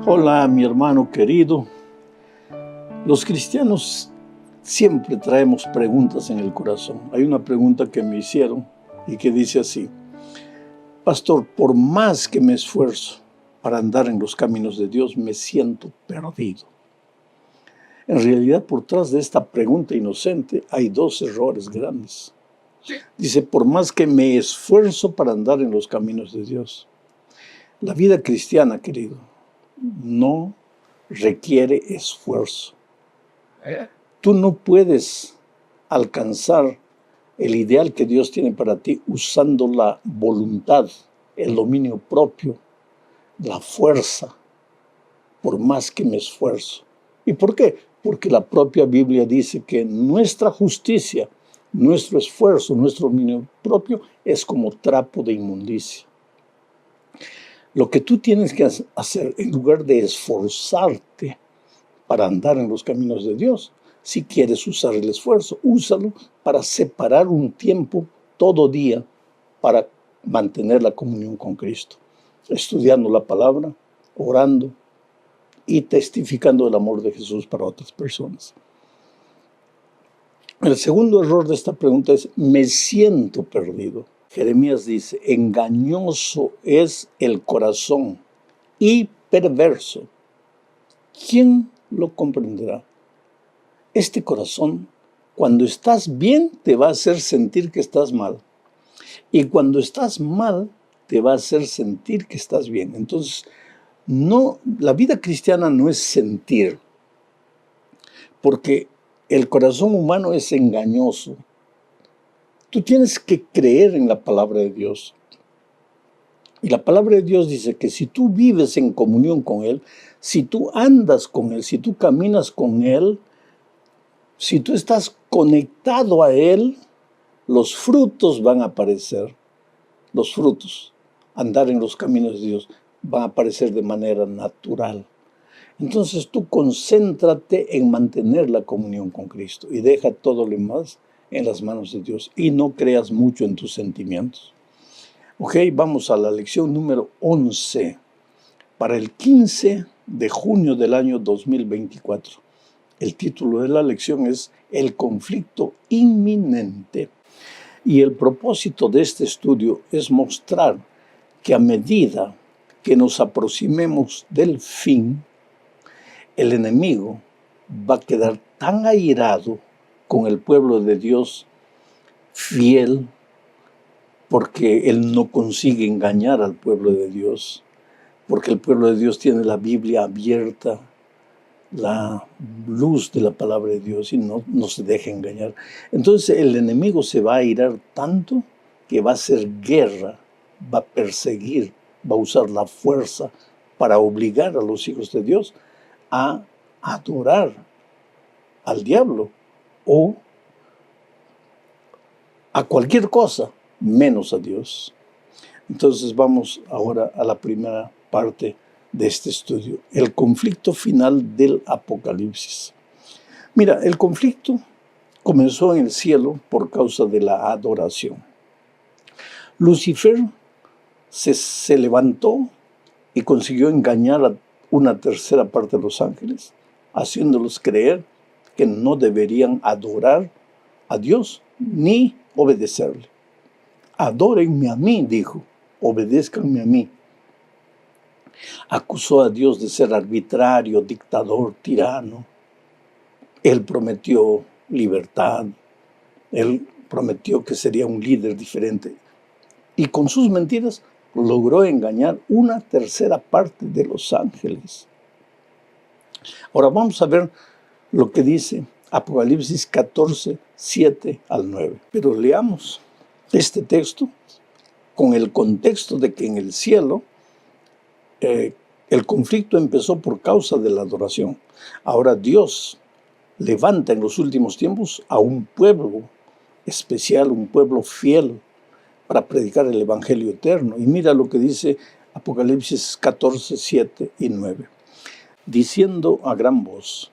Hola, mi hermano querido. Los cristianos siempre traemos preguntas en el corazón. Hay una pregunta que me hicieron y que dice así: Pastor, por más que me esfuerzo para andar en los caminos de Dios, me siento perdido. En realidad, por detrás de esta pregunta inocente hay dos errores grandes. Dice, por más que me esfuerzo para andar en los caminos de Dios. La vida cristiana, querido, no requiere esfuerzo. Tú no puedes alcanzar el ideal que Dios tiene para ti usando la voluntad, el dominio propio, la fuerza, por más que me esfuerzo. ¿Y por qué? Porque la propia Biblia dice que nuestra justicia, nuestro esfuerzo, nuestro dominio propio es como trapo de inmundicia. Lo que tú tienes que hacer, en lugar de esforzarte para andar en los caminos de Dios, si quieres usar el esfuerzo, úsalo para separar un tiempo todo día para mantener la comunión con Cristo, estudiando la palabra, orando y testificando el amor de Jesús para otras personas. El segundo error de esta pregunta es, me siento perdido. Jeremías dice, engañoso es el corazón y perverso. ¿Quién lo comprenderá? Este corazón, cuando estás bien, te va a hacer sentir que estás mal. Y cuando estás mal, te va a hacer sentir que estás bien. Entonces, la vida cristiana no es sentir, porque el corazón humano es engañoso. Tú tienes que creer en la palabra de Dios. Y la palabra de Dios dice que si tú vives en comunión con Él, si tú andas con Él, si tú caminas con Él, si tú estás conectado a Él, los frutos van a aparecer. Los frutos, andar en los caminos de Dios, van a aparecer de manera natural. Entonces tú concéntrate en mantener la comunión con Cristo y deja todo lo demás en las manos de Dios y no creas mucho en tus sentimientos. Ok, vamos a la lección número 11 para el 15 de junio del año 2024. El título de la lección es El conflicto inminente. Y el propósito de este estudio es mostrar que a medida que nos aproximemos del fin, el enemigo va a quedar tan airado con el pueblo de Dios fiel, porque él no consigue engañar al pueblo de Dios, porque el pueblo de Dios tiene la Biblia abierta, la luz de la palabra de Dios y no se deja engañar. Entonces el enemigo se va a airar tanto que va a hacer guerra, va a perseguir, va a usar la fuerza para obligar a los hijos de Dios a adorar al diablo o a cualquier cosa menos a Dios. Entonces vamos ahora a la primera parte de este estudio, el conflicto final del Apocalipsis. Mira, el conflicto comenzó en el cielo por causa de la adoración. Lucifer se levantó y consiguió engañar a una tercera parte de los ángeles, haciéndolos creer que no deberían adorar a Dios ni obedecerle. Adórenme a mí, dijo, obedézcanme a mí. Acusó a Dios de ser arbitrario, dictador, tirano. Él prometió libertad. Él prometió que sería un líder diferente. Y con sus mentiras logró engañar una tercera parte de los ángeles. Ahora vamos a ver lo que dice Apocalipsis 14, 7 al 9. Pero leamos este texto con el contexto de que en el cielo el conflicto empezó por causa de la adoración. Ahora Dios levanta en los últimos tiempos a un pueblo especial, un pueblo fiel para predicar el evangelio eterno. Y mira lo que dice Apocalipsis 14, 7 y 9. Diciendo a gran voz,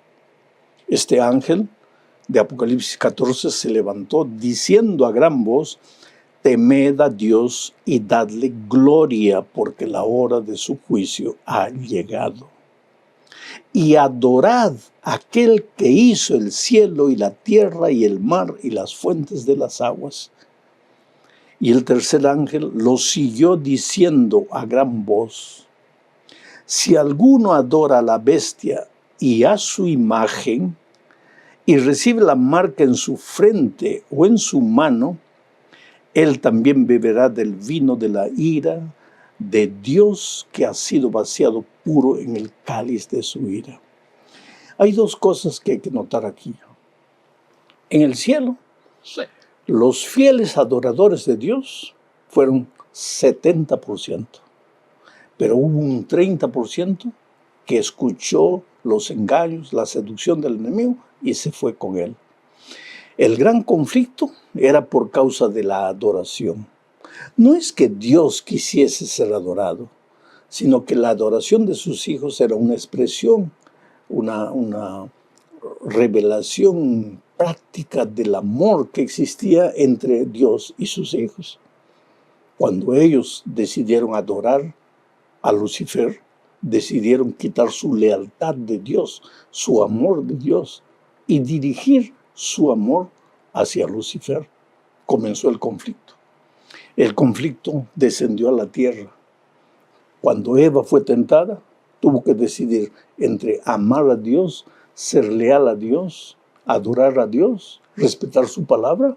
este ángel de Apocalipsis 14 se levantó diciendo a gran voz, temed a Dios y dadle gloria, porque la hora de su juicio ha llegado. y adorad a aquel que hizo el cielo y la tierra y el mar y las fuentes de las aguas. Y el tercer ángel lo siguió diciendo a gran voz: si alguno adora a la bestia y a su imagen, y recibe la marca en su frente o en su mano, él también beberá del vino de la ira de Dios, que ha sido vaciado puro en el cáliz de su ira. Hay dos cosas que hay que notar aquí. En el cielo, los fieles adoradores de Dios fueron 70%, pero hubo un 30% que escuchó los engaños, la seducción del enemigo y se fue con él. El gran conflicto era por causa de la adoración. No es que Dios quisiese ser adorado, sino que la adoración de sus hijos era una expresión, una revelación práctica del amor que existía entre Dios y sus hijos. Cuando ellos decidieron adorar a Lucifer, decidieron quitar su lealtad de Dios, su amor de Dios, y dirigir su amor hacia Lucifer. Comenzó el conflicto. El conflicto descendió a la tierra. Cuando Eva fue tentada, tuvo que decidir entre amar a Dios, ser leal a Dios, adorar a Dios, respetar su palabra,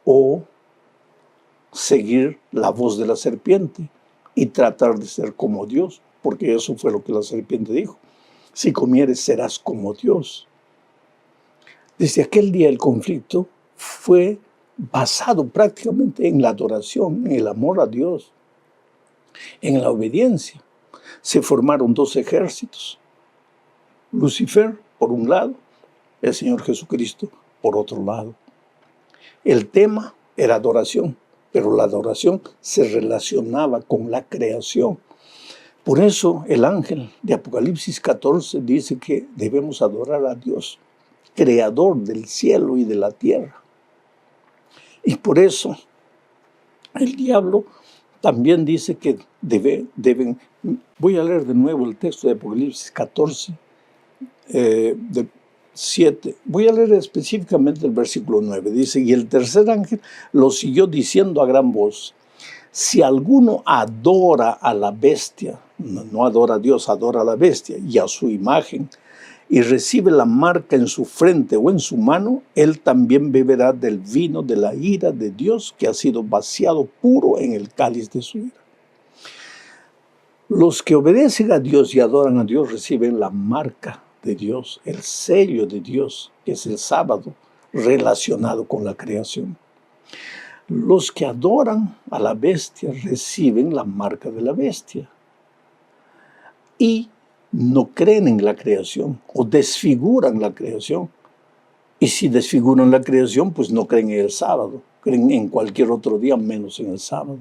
o seguir la voz de la serpiente y tratar de ser como Dios, porque eso fue lo que la serpiente dijo: si comieres serás como Dios. Desde aquel día el conflicto fue basado prácticamente en la adoración, en el amor a Dios, en la obediencia. Se formaron dos ejércitos: Lucifer por un lado, el Señor Jesucristo por otro lado. El tema era adoración, pero la adoración se relacionaba con la creación. Por eso el ángel de Apocalipsis 14 dice que debemos adorar a Dios, creador del cielo y de la tierra. Y por eso el diablo también dice que deben. Voy a leer de nuevo el texto de Apocalipsis 14, de 7. Voy a leer específicamente el versículo 9. Dice: y el tercer ángel lo siguió diciendo a gran voz: si alguno adora a la bestia, no adora a Dios, adora a la bestia y a su imagen, y recibe la marca en su frente o en su mano, él también beberá del vino de la ira de Dios, que ha sido vaciado puro en el cáliz de su ira. Los que obedecen a Dios y adoran a Dios reciben la marca de Dios, el sello de Dios, que es el sábado, relacionado con la creación. Los que adoran a la bestia reciben la marca de la bestia y no creen en la creación o desfiguran la creación. Y si desfiguran la creación, pues no creen en el sábado, creen en cualquier otro día menos en el sábado.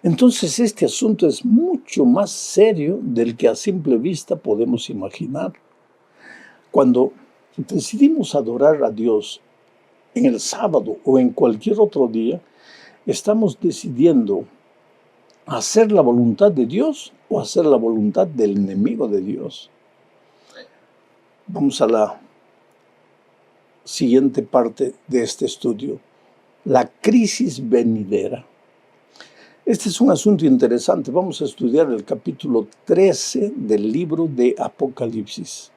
Entonces este asunto es mucho más serio del que a simple vista podemos imaginar. Cuando decidimos adorar a Dios en el sábado o en cualquier otro día, estamos decidiendo hacer la voluntad de Dios o hacer la voluntad del enemigo de Dios. Vamos a la siguiente parte de este estudio: la crisis venidera. Este es un asunto interesante. Vamos a estudiar el capítulo 13 del libro de Apocalipsis.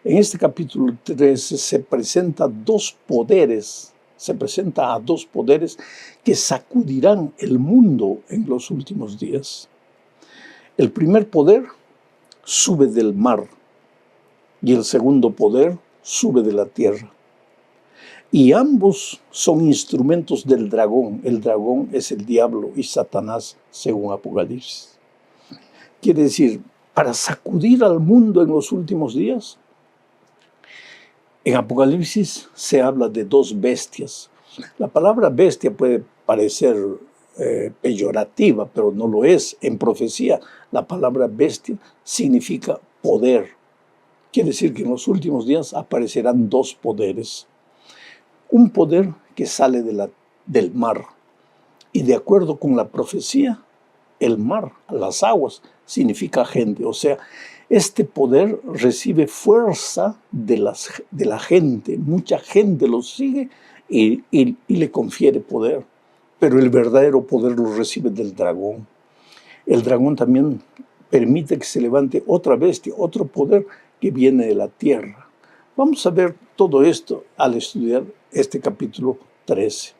En este capítulo 13 se presenta a dos poderes que sacudirán el mundo en los últimos días. El primer poder sube del mar y el segundo poder sube de la tierra. Y ambos son instrumentos del dragón. El dragón es el diablo y Satanás, según Apocalipsis. Quiere decir, para sacudir al mundo en los últimos días, en Apocalipsis se habla de dos bestias. La palabra bestia puede parecer peyorativa, pero no lo es. En profecía, la palabra bestia significa poder. Quiere decir que en los últimos días aparecerán dos poderes. Un poder que sale del mar. Y de acuerdo con la profecía, el mar, las aguas, significa gente. O sea, Este poder recibe fuerza de la gente. Mucha gente lo sigue y le confiere poder. Pero el verdadero poder lo recibe del dragón. El dragón también permite que se levante otra bestia, otro poder que viene de la tierra. Vamos a ver todo esto al estudiar este capítulo 13.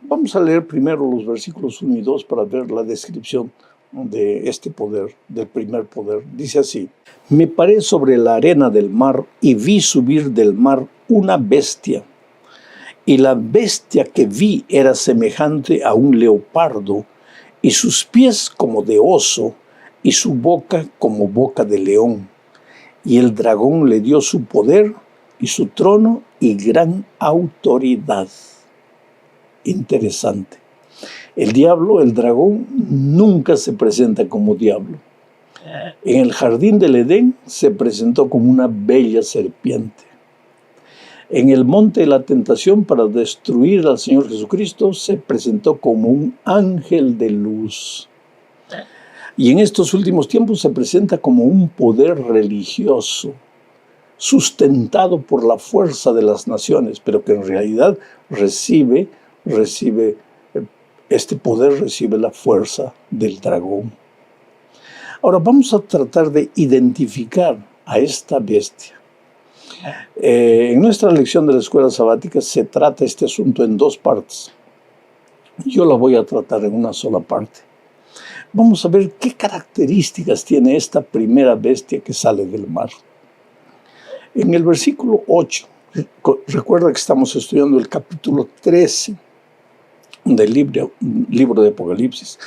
Vamos a leer primero los versículos 1 y 2 para ver la descripción de este poder, del primer poder. Dice así: me paré sobre la arena del mar y vi subir del mar una bestia. Y la bestia que vi era semejante a un leopardo, y sus pies como de oso, y su boca como boca de león. Y el dragón le dio su poder y su trono y gran autoridad. Interesante. El diablo, el dragón, nunca se presenta como diablo. En el jardín del Edén se presentó como una bella serpiente. En el monte de la tentación para destruir al Señor Jesucristo se presentó como un ángel de luz. Y en estos últimos tiempos se presenta como un poder religioso, sustentado por la fuerza de las naciones, pero que en realidad este poder recibe la fuerza del dragón. Ahora vamos a tratar de identificar a esta bestia. En nuestra lección de la escuela sabática se trata este asunto en dos partes. Yo la voy a tratar en una sola parte. Vamos a ver qué características tiene esta primera bestia que sale del mar. En el versículo 8, recuerda que estamos estudiando el capítulo 13 del libro de Apocalipsis.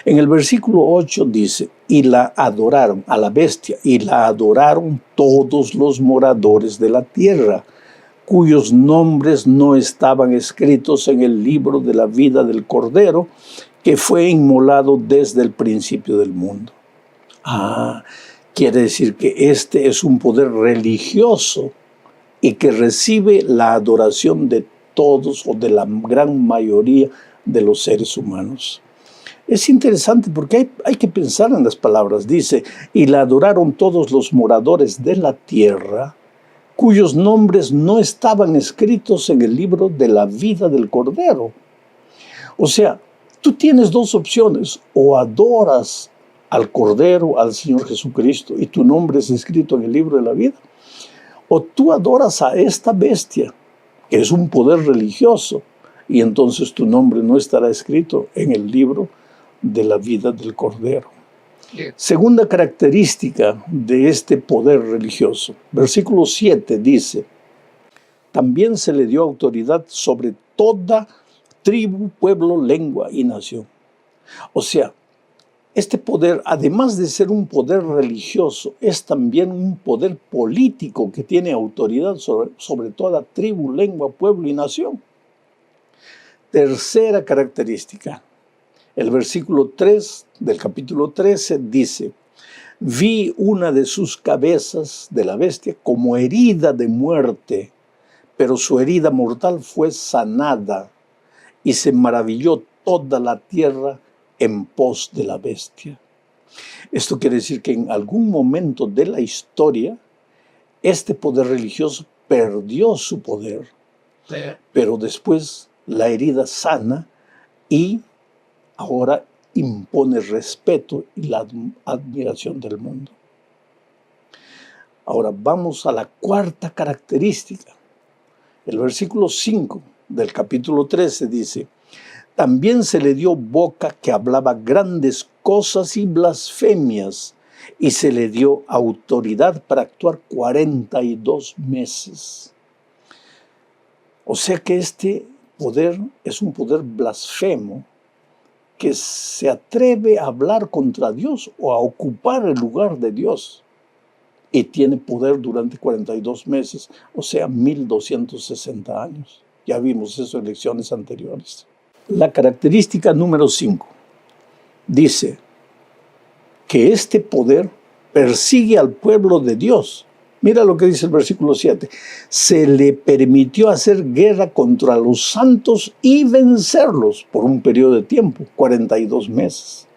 En el versículo 8 dice: y la adoraron a la bestia, y la adoraron todos los moradores de la tierra, cuyos nombres no estaban escritos en el libro de la vida del Cordero, que fue inmolado desde el principio del mundo. Quiere decir que este es un poder religioso y que recibe la adoración de todos o de la gran mayoría de los seres humanos. Es interesante porque hay que pensar en las palabras. Dice: y la adoraron todos los moradores de la tierra, cuyos nombres no estaban escritos en el libro de la vida del Cordero. O sea, tú tienes dos opciones: o adoras al Cordero, al Señor Jesucristo, y tu nombre es escrito en el libro de la vida, o tú adoras a esta bestia, que es un poder religioso, y entonces tu nombre no estará escrito en el libro de la vida del Cordero. Segunda característica de este poder religioso. Versículo 7 dice: también se le dio autoridad sobre toda tribu, pueblo, lengua y nación. O sea, este poder, además de ser un poder religioso, es también un poder político que tiene autoridad sobre toda tribu, lengua, pueblo y nación. Tercera característica. El versículo 3 del capítulo 13 dice: vi una de sus cabezas de la bestia como herida de muerte, pero su herida mortal fue sanada, y se maravilló toda la tierra en pos de la bestia. Esto quiere decir que en algún momento de la historia este poder religioso perdió su poder, pero después la herida sana y ahora impone respeto y la admiración del mundo. Ahora vamos a la cuarta característica. El versículo 5 del capítulo 13 dice: también se le dio boca que hablaba grandes cosas y blasfemias, y se le dio autoridad para actuar 42 meses. O sea que este poder es un poder blasfemo, que se atreve a hablar contra Dios o a ocupar el lugar de Dios, y tiene poder durante 42 meses, o sea, 1260 años. Ya vimos eso en lecciones anteriores. La característica número 5 dice que este poder persigue al pueblo de Dios. Mira lo que dice el versículo 7. Se le permitió hacer guerra contra los santos y vencerlos por un periodo de tiempo, 42 meses.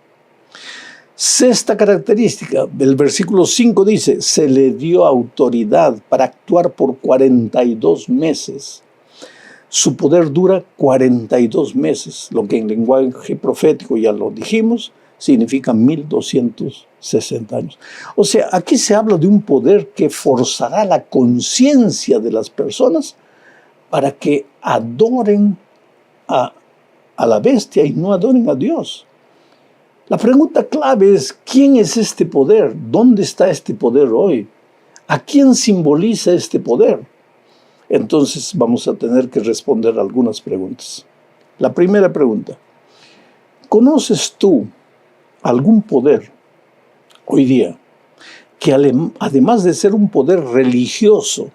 Sexta característica, del versículo 5 dice, se le dio autoridad para actuar por 42 meses. Su poder dura 42 meses, lo que en lenguaje profético, ya lo dijimos, significa 1260 años. O sea, aquí se habla de un poder que forzará la conciencia de las personas para que adoren a la bestia y no adoren a Dios. La pregunta clave es, ¿quién es este poder? ¿Dónde está este poder hoy? ¿A quién simboliza este poder? Entonces vamos a tener que responder algunas preguntas. La primera pregunta, ¿conoces tú algún poder hoy día que además de ser un poder religioso,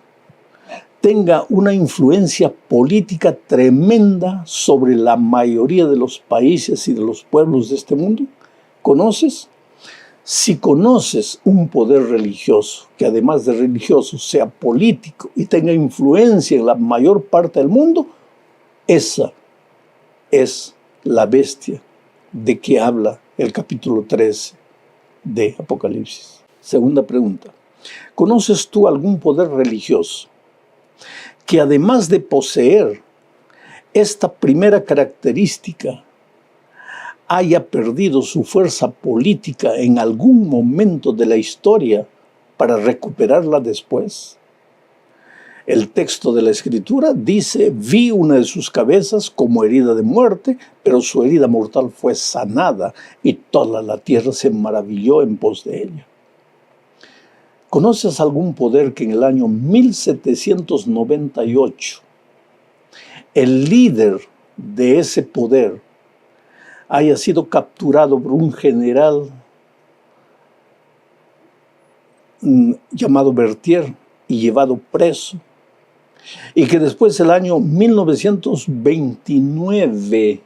tenga una influencia política tremenda sobre la mayoría de los países y de los pueblos de este mundo? ¿Conoces? Si conoces un poder religioso, que además de religioso sea político y tenga influencia en la mayor parte del mundo, esa es la bestia de que habla el capítulo 13 de Apocalipsis. Segunda pregunta, ¿conoces tú algún poder religioso que además de poseer esta primera característica, haya perdido su fuerza política en algún momento de la historia para recuperarla después? El texto de la Escritura dice, vi una de sus cabezas como herida de muerte, pero su herida mortal fue sanada y toda la tierra se maravilló en pos de ella. ¿Conoces algún poder que en el año 1798 el líder de ese poder haya sido capturado por un general llamado Berthier y llevado preso, y que después, el año 1929,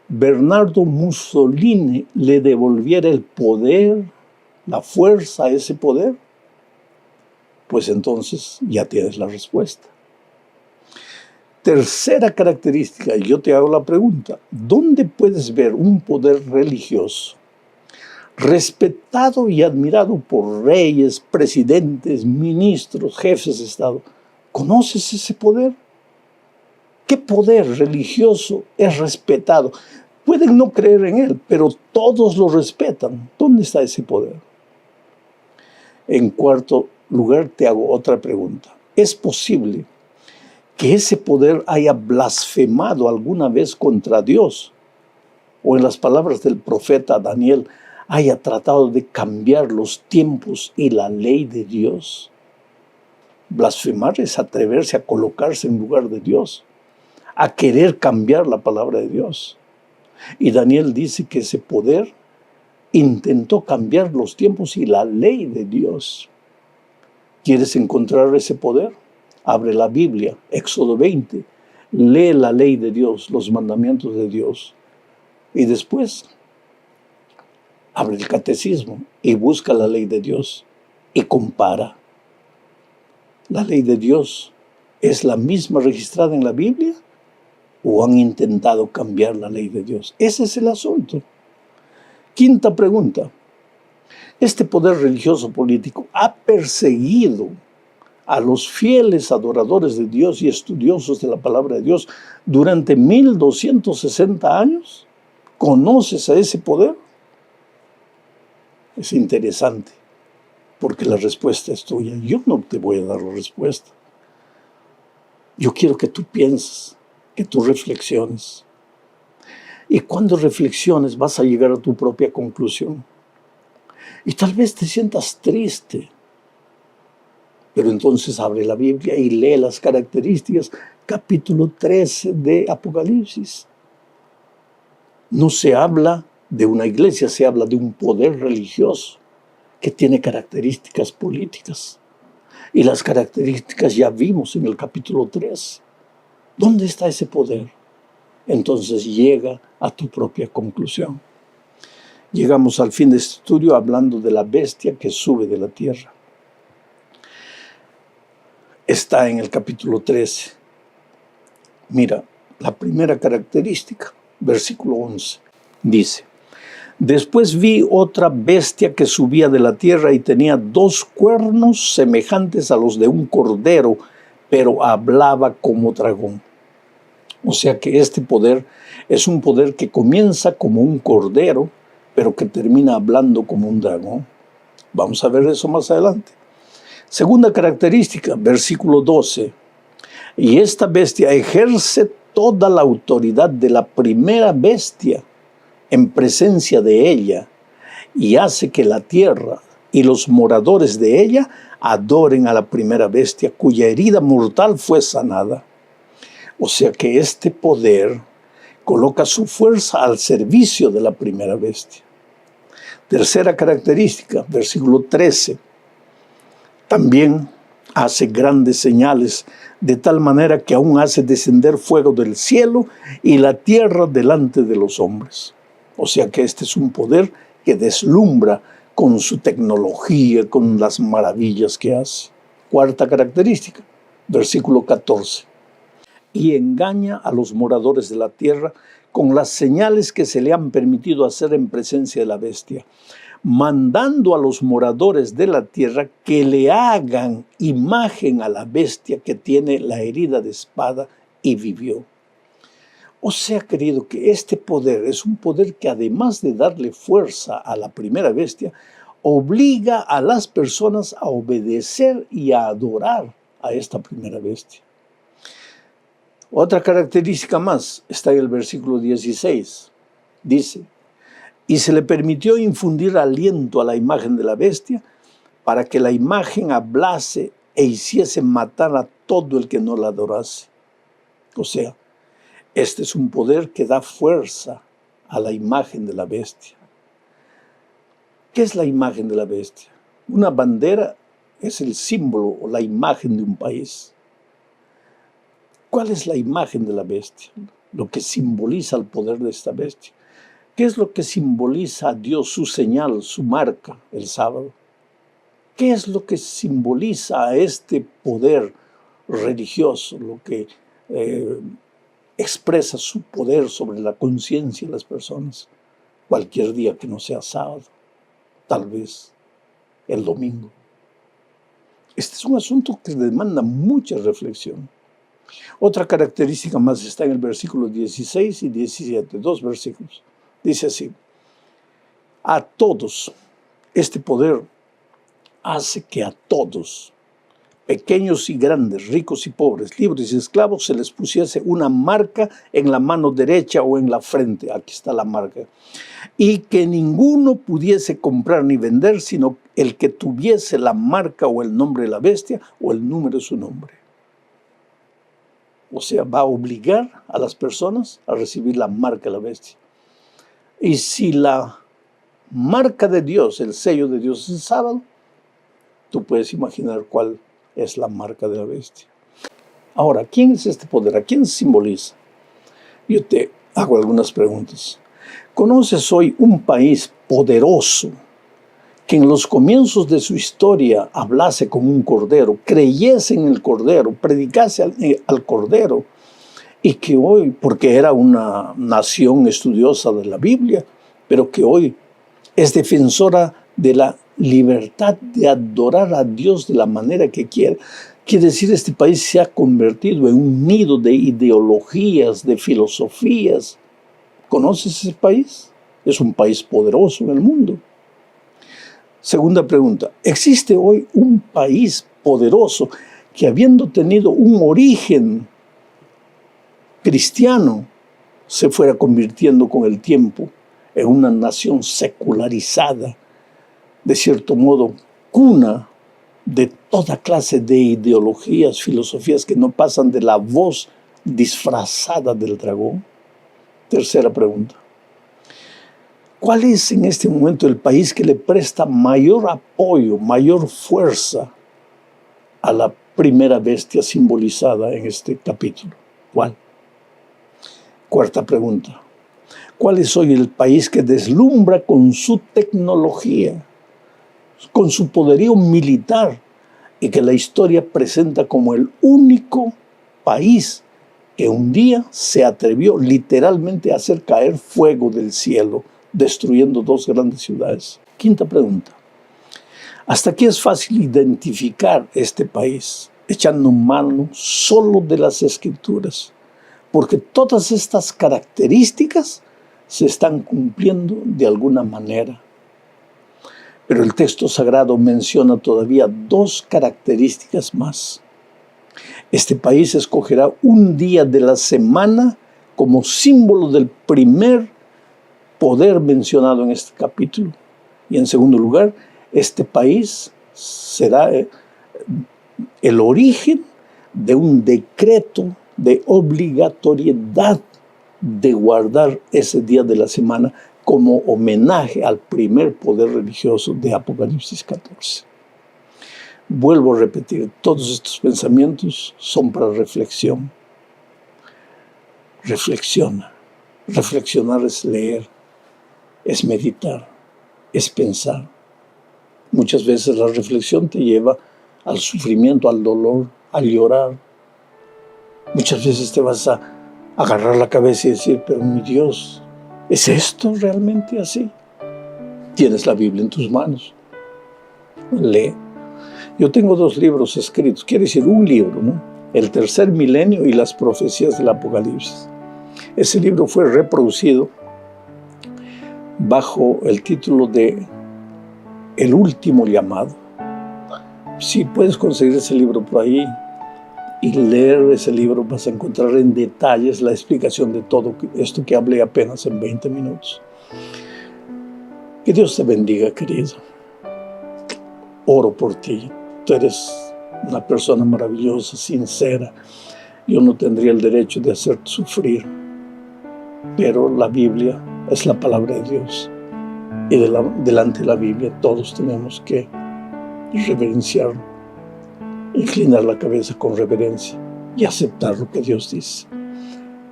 Bernardo Mussolini le devolviera el poder, la fuerza a ese poder? Pues entonces ya tienes la respuesta. Tercera característica, y yo te hago la pregunta, ¿dónde puedes ver un poder religioso respetado y admirado por reyes, presidentes, ministros, jefes de Estado? ¿Conoces ese poder? ¿Qué poder religioso es respetado? Pueden no creer en él, pero todos lo respetan. ¿Dónde está ese poder? En cuarto lugar, te hago otra pregunta. ¿Es posible que ese poder haya blasfemado alguna vez contra Dios? O, en las palabras del profeta Daniel, haya tratado de cambiar los tiempos y la ley de Dios. Blasfemar es atreverse a colocarse en lugar de Dios, a querer cambiar la palabra de Dios. Y Daniel dice que ese poder intentó cambiar los tiempos y la ley de Dios. ¿Quieres encontrar ese poder? Abre la Biblia, Éxodo 20, lee la ley de Dios, los mandamientos de Dios. Y después, abre el catecismo y busca la ley de Dios y compara. ¿La ley de Dios es la misma registrada en la Biblia o han intentado cambiar la ley de Dios? Ese es el asunto. Quinta pregunta. Este poder religioso político ha perseguido a los fieles adoradores de Dios y estudiosos de la palabra de Dios durante 1260 años. ¿Conoces a ese poder? Es interesante, porque la respuesta es tuya. Yo no te voy a dar la respuesta. Yo quiero que tú pienses, que tú reflexiones. Y cuando reflexiones vas a llegar a tu propia conclusión. Y tal vez te sientas triste. Pero entonces abre la Biblia y lee las características, capítulo 13 de Apocalipsis. No se habla de una iglesia, se habla de un poder religioso que tiene características políticas. Y las características ya vimos en el capítulo 3. ¿Dónde está ese poder? Entonces llega a tu propia conclusión. Llegamos al fin de este estudio hablando de la bestia que sube de la tierra. Está en el capítulo 13. Mira, la primera característica, versículo 11, dice: Después vi otra bestia que subía de la tierra y tenía 2 cuernos semejantes a los de un cordero, pero hablaba como dragón. O sea que este poder es un poder que comienza como un cordero, pero que termina hablando como un dragón. Vamos a ver eso más adelante. Segunda característica, versículo 12. Y esta bestia ejerce toda la autoridad de la primera bestia en presencia de ella, y hace que la tierra y los moradores de ella adoren a la primera bestia, cuya herida mortal fue sanada. O sea que este poder coloca su fuerza al servicio de la primera bestia. Tercera característica, versículo 13. También hace grandes señales, de tal manera que aún hace descender fuego del cielo y la tierra delante de los hombres. O sea que este es un poder que deslumbra con su tecnología, con las maravillas que hace. Cuarta característica, versículo 14. Y engaña a los moradores de la tierra con las señales que se le han permitido hacer en presencia de la bestia, mandando a los moradores de la tierra que le hagan imagen a la bestia que tiene la herida de espada y vivió. O sea, querido, que este poder es un poder que, además de darle fuerza a la primera bestia, obliga a las personas a obedecer y a adorar a esta primera bestia. Otra característica más está en el versículo 16. Dice: y se le permitió infundir aliento a la imagen de la bestia para que la imagen hablase e hiciese matar a todo el que no la adorase. O sea, este es un poder que da fuerza a la imagen de la bestia. ¿Qué es la imagen de la bestia? Una bandera es el símbolo o la imagen de un país. ¿Cuál es la imagen de la bestia? Lo que simboliza el poder de esta bestia. ¿Qué es lo que simboliza a Dios, su señal, su marca, el sábado? ¿Qué es lo que simboliza a este poder religioso, lo que expresa su poder sobre la conciencia de las personas? Cualquier día que no sea sábado, tal vez el domingo. Este es un asunto que demanda mucha reflexión. Otra característica más está en el versículo 16 y 17, 2 versículos. Dice así: a todos, este poder hace que a todos, pequeños y grandes, ricos y pobres, libres y esclavos, se les pusiese una marca en la mano derecha o en la frente. Aquí está la marca. Y que ninguno pudiese comprar ni vender, sino el que tuviese la marca o el nombre de la bestia o el número de su nombre. O sea, va a obligar a las personas a recibir la marca de la bestia. Y si la marca de Dios, el sello de Dios es el sábado, tú puedes imaginar cuál es la marca de la bestia. Ahora, ¿quién es este poder? ¿A quién simboliza? Yo te hago algunas preguntas. ¿Conoces hoy un país poderoso que en los comienzos de su historia hablase como un cordero, creyese en el cordero, predicase al cordero, y que hoy, porque era una nación estudiosa de la Biblia, pero que hoy es defensora de la libertad de adorar a Dios de la manera que quiere? Quiere decir, este país se ha convertido en un nido de ideologías, de filosofías. ¿Conoces ese país? Es un país poderoso en el mundo. Segunda pregunta: ¿existe hoy un país poderoso que, habiendo tenido un origen cristiano, se fuera convirtiendo con el tiempo en una nación secularizada, de cierto modo cuna de toda clase de ideologías, filosofías que no pasan de la voz disfrazada del dragón? Tercera pregunta: ¿cuál es en este momento el país que le presta mayor apoyo, mayor fuerza a la primera bestia simbolizada en este capítulo? ¿Cuál? Cuarta pregunta: ¿cuál es hoy el país que deslumbra con su tecnología, con su poderío militar, y que la historia presenta como el único país que un día se atrevió literalmente a hacer caer fuego del cielo destruyendo 2 grandes ciudades. Quinta pregunta. Hasta aquí es fácil identificar este país, echando mano solo de las Escrituras, porque todas estas características se están cumpliendo de alguna manera. Pero el texto sagrado menciona todavía 2 características más. Este país escogerá un día de la semana como símbolo del primer poder mencionado en este capítulo. Y en segundo lugar, este país será el origen de un decreto de obligatoriedad de guardar ese día de la semana como homenaje al primer poder religioso de Apocalipsis 14. Vuelvo a repetir, todos estos pensamientos son para reflexión. Reflexiona. Reflexionar es leer, es meditar, es pensar. Muchas veces la reflexión te lleva al sufrimiento, al dolor, al llorar. Muchas veces te vas a agarrar la cabeza y decir, pero mi Dios, ¿es esto realmente así? Tienes la Biblia en tus manos. Lee. Yo tengo 2 libros escritos, quiere decir un libro, ¿no? El tercer milenio y las profecías del Apocalipsis. Ese libro fue reproducido bajo el título de El último llamado. Si puedes conseguir ese libro por ahí y leer ese libro, vas a encontrar en detalles la explicación de todo esto que hablé apenas en 20 minutos. Que Dios te bendiga, querido. Oro por ti. Tú eres una persona maravillosa, sincera. Yo no tendría el derecho de hacerte sufrir, pero la Biblia es la palabra de Dios. Y delante de la Biblia todos tenemos que reverenciarlo, inclinar la cabeza con reverencia y aceptar lo que Dios dice.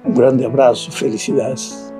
Un grande abrazo, felicidades.